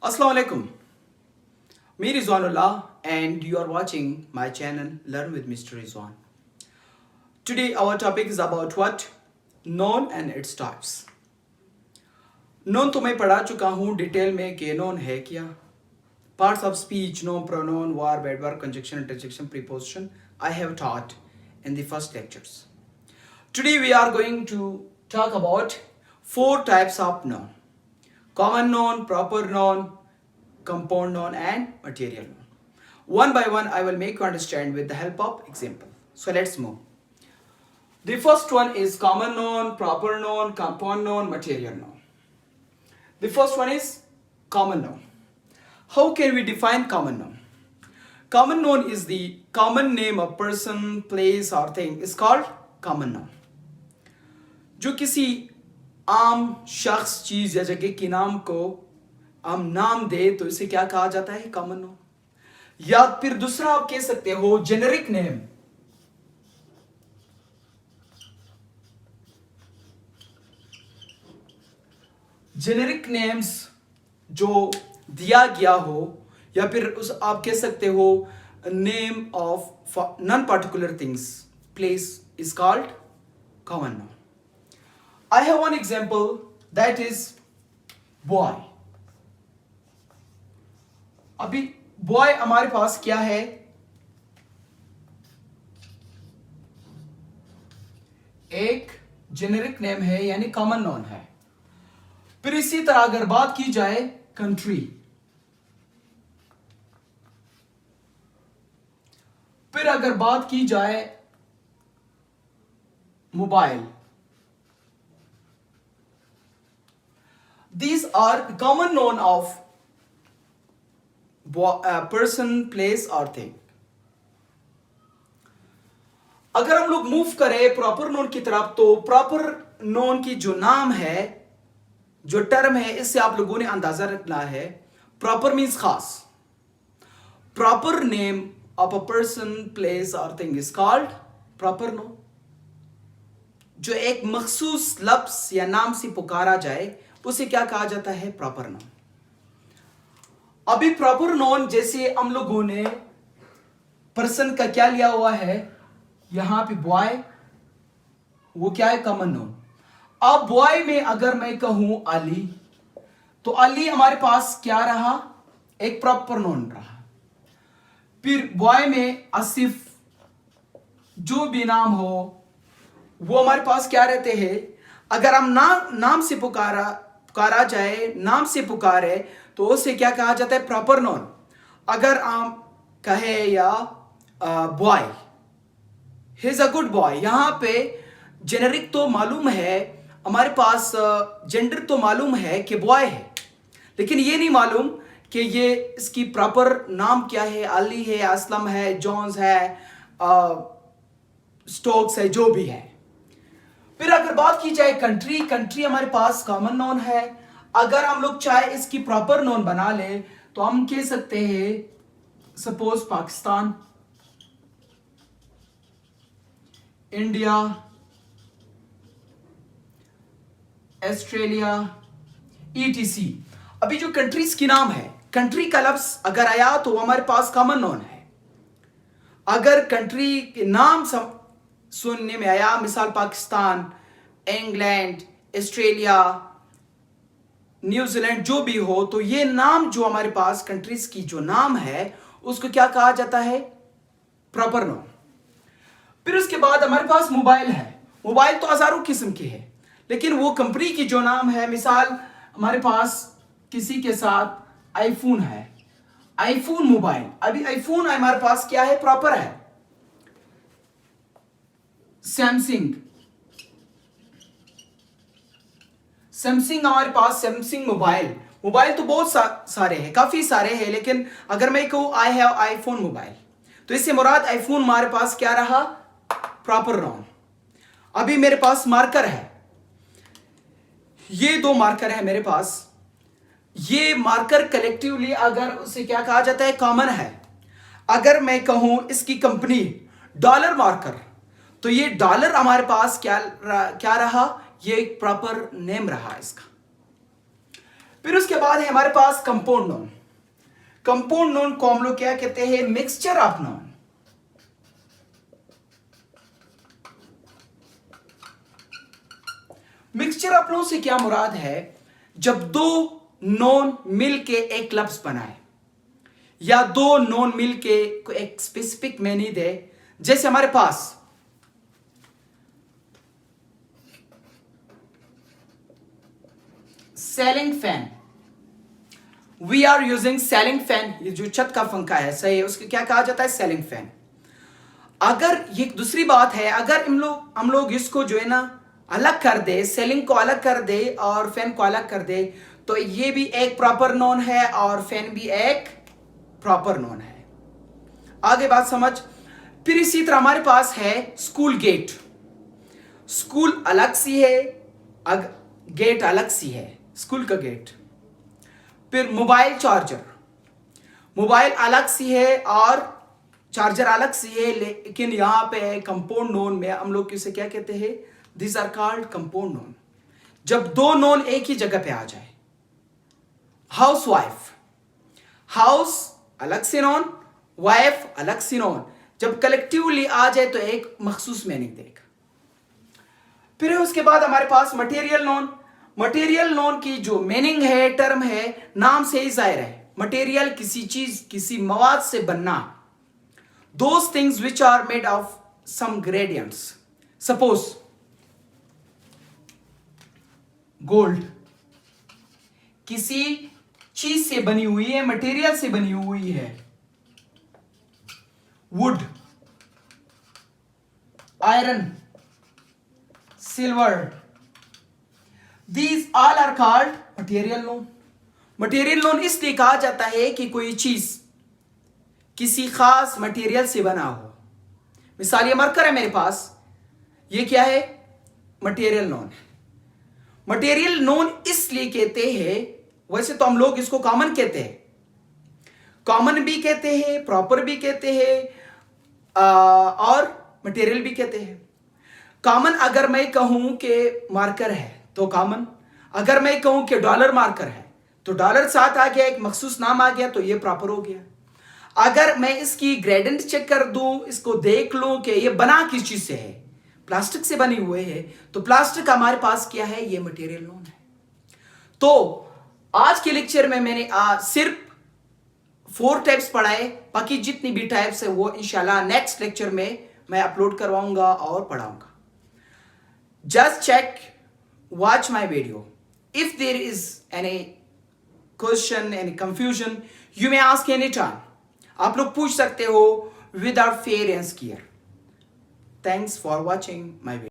Assalamu alaikum. Me Rizwanullah and you are watching my channel Learn with Mr. Rizwan. Today our topic is about what? Noun and its types. Noun तो मैं पढ़ा चुका हूँ detail में कि noun है क्या. Parts of speech, noun, pronoun, verb, adverb, conjunction, interjection, preposition I have taught in the first lectures. Today we are going to talk about 4 types of noun. Common noun, proper noun, compound noun and material noun. One by one I will make you understand with the help of example. So let's move. The first one is common noun, proper noun, compound noun, material noun. The first one is common noun. How can we define common noun? Common noun is the common name of person, place or thing is called common noun. जो किसी आम शख्स, चीज या जगह के नाम को हम नाम दे तो इसे क्या कहा जाता है? Common noun. या फिर दूसरा आप कह सकते हो जेनेरिक नेम. जेनेरिक नेम्स जो दिया गया हो या फिर उस आप कह सकते हो name of non particular things, place is called common noun. I have one example that is boy. अभी boy हमारे पास क्या है? एक जेनेरिक नेम है यानी कॉमन नाउन है. फिर इसी तरह अगर बात की जाए कंट्री, फिर अगर बात की जाए mobile, these are common noun of person, place or thing. अगर हम लोग मूव करें प्रॉपर नोन की तरफ तो प्रॉपर नोन की जो नाम है, जो टर्म है, इससे आप लोगों ने अंदाजा रखना है. प्रॉपर मीन्स खास. Proper name of a person, place और thing is called proper noun. जो एक मखसूस लफ्ज या नाम से पुकारा जाए उसे क्या कहा जाता है? Proper known. अभी प्रॉपर नोन जैसे हम लोगों ने पर्सन का क्या लिया हुआ है, यहां पे बॉय, वो क्या है? Common known. अब बॉय में अगर मैं कहूं अली, तो अली हमारे पास क्या रहा? एक प्रॉपर नोन रहा. फिर बॉय में आसिफ, जो भी नाम हो वो हमारे पास क्या रहते हैं? अगर हम नाम से पुकारा जाए, नाम से पुकारे तो उसे क्या कहा जाता है? Proper known. अगर हम कहे या boy, he is a good boy, यहां पे जेनेरिक तो मालूम है हमारे पास, जेंडर तो मालूम है कि बॉय है, लेकिन ये नहीं मालूम कि ये इसकी प्रॉपर नाम क्या है. अली है, असलम है, जॉन्स है, स्टोक्स है, जो भी है. फिर अगर बात की जाए कंट्री, कंट्री हमारे पास कॉमन नोन है. अगर हम लोग चाहे इसकी प्रॉपर नोन बना ले तो हम कह सकते हैं suppose Pakistan, India, Australia, etc. अभी जो कंट्रीज की नाम है, कंट्री का लफ्ज अगर आया तो हमारे पास कॉमन नोन है. अगर कंट्री के नाम सुनने में आया, मिसाल पाकिस्तान, इंग्लैंड, ऑस्ट्रेलिया, न्यूजीलैंड, जो भी हो, तो ये नाम जो हमारे पास कंट्रीज की जो नाम है उसको क्या कहा जाता है? Proper known. फिर उसके बाद हमारे पास मोबाइल है. मोबाइल तो हजारों किस्म के है, लेकिन वो कंपनी की जो नाम है, मिसाल हमारे पास किसी के साथ आईफोन है, आईफोन मोबाइल. अभी आईफोन हमारे पास क्या है? प्रॉपर है. सैमसंग, सैमसंग हमारे पास सैमसंग मोबाइल. मोबाइल तो बहुत सारे हैं, काफी सारे हैं, लेकिन अगर मैं कहूं आई हैव आईफोन मोबाइल तो इससे मुराद आईफोन हमारे पास क्या रहा? Proper noun. अभी मेरे पास मार्कर है, ये 2 मार्कर है मेरे पास. ये मार्कर कलेक्टिवली अगर उसे क्या कहा जाता है? कॉमन है. अगर मैं कहूं इसकी कंपनी डॉलर मार्कर तो ये डॉलर हमारे पास क्या रहा? ये एक प्रॉपर नेम रहा इसका. फिर उसके बाद है हमारे पास कंपाउंड नोन। कंपाउंड नोन को हम लोग क्या कहते हैं? Mixture of known. Mixture of known से क्या मुराद है? जब दो नोन मिलके एक लफ्ज बनाए या दो नोन मिलके एक स्पेसिफिक मीनिंग दे। जैसे हमारे पास ceiling fan, we are using ceiling fan, ये जो छत का पंखा है सही है, उसको क्या कहा जाता है? Ceiling fan. अगर ये दूसरी बात है, अगर हम लोग इसको जो है ना अलग कर दे, सेलिंग को अलग कर दे और फैन को अलग कर दे, तो ये भी एक प्रॉपर नोन है और फैन भी एक प्रॉपर नोन है। आगे बात समझ। फिर इसी तरह हमारे पास है स्कूल गेट। स्कूल अलग सी है, गेट अलग सी है, स्कूल का गेट। फिर मोबाइल चार्जर, मोबाइल अलग सी है और चार्जर अलग सी है, लेकिन यहां पे कंपाउंड नोन में हम लोग इसे क्या कहते हैं? This are called compound noun. जब दो नोन एक ही जगह पे आ जाए। हाउस वाइफ, हाउस अलग से नोन, वाइफ अलग से नोन, जब कलेक्टिवली आ जाए तो एक मखसूस मीनिंग देगा। फिर उसके बाद हमारे पास मटेरियल नोन। मटेरियल नोन की जो मीनिंग है, टर्म है, नाम से ही जाहिर है। मटेरियल किसी चीज, किसी मवाद से बनना। Those things which are made of some ingredients. Suppose gold किसी चीज से बनी हुई है, मटेरियल से बनी हुई है। Wood, iron, silver, these all are called material noun. Material noun इसलिए कहा जाता है कि कोई चीज किसी खास मटेरियल से बना हो। मिसाल ये मरकर है मेरे पास, ये क्या है? मटेरियल नोन है। मटेरियल नोन इसलिए कहते हैं, वैसे तो हम लोग इसको कॉमन कहते हैं, कॉमन भी कहते हैं, प्रॉपर भी कहते हैं और मटेरियल भी कहते हैं। कॉमन अगर मैं कहूं कि मार्कर है तो कॉमन, अगर मैं कहूं कि डॉलर मार्कर है तो डॉलर साथ आ गया, एक मखसूस नाम आ गया, तो ये प्रॉपर हो गया। अगर मैं इसकी ग्रेडेंट चेक कर दूं, इसको देख लूं कि ये बना किस चीज से है, प्लास्टिक से बनी हुए है, तो प्लास्टिक हमारे पास क्या है? ये मटेरियल नोन है। तो आज के लेक्चर में मैंने सिर्फ 4 टाइप्स पढ़ाए, बाकी जितनी भी टाइप्स है वो इंशाल्लाह नेक्स्ट लेक्चर में मैं अपलोड करवाऊंगा और पढ़ाऊंगा। Just check, watch my video. If there is any question, any confusion, you may ask any time. आप लोग पूछ सकते हो without fear and scare. Thanks for watching my video.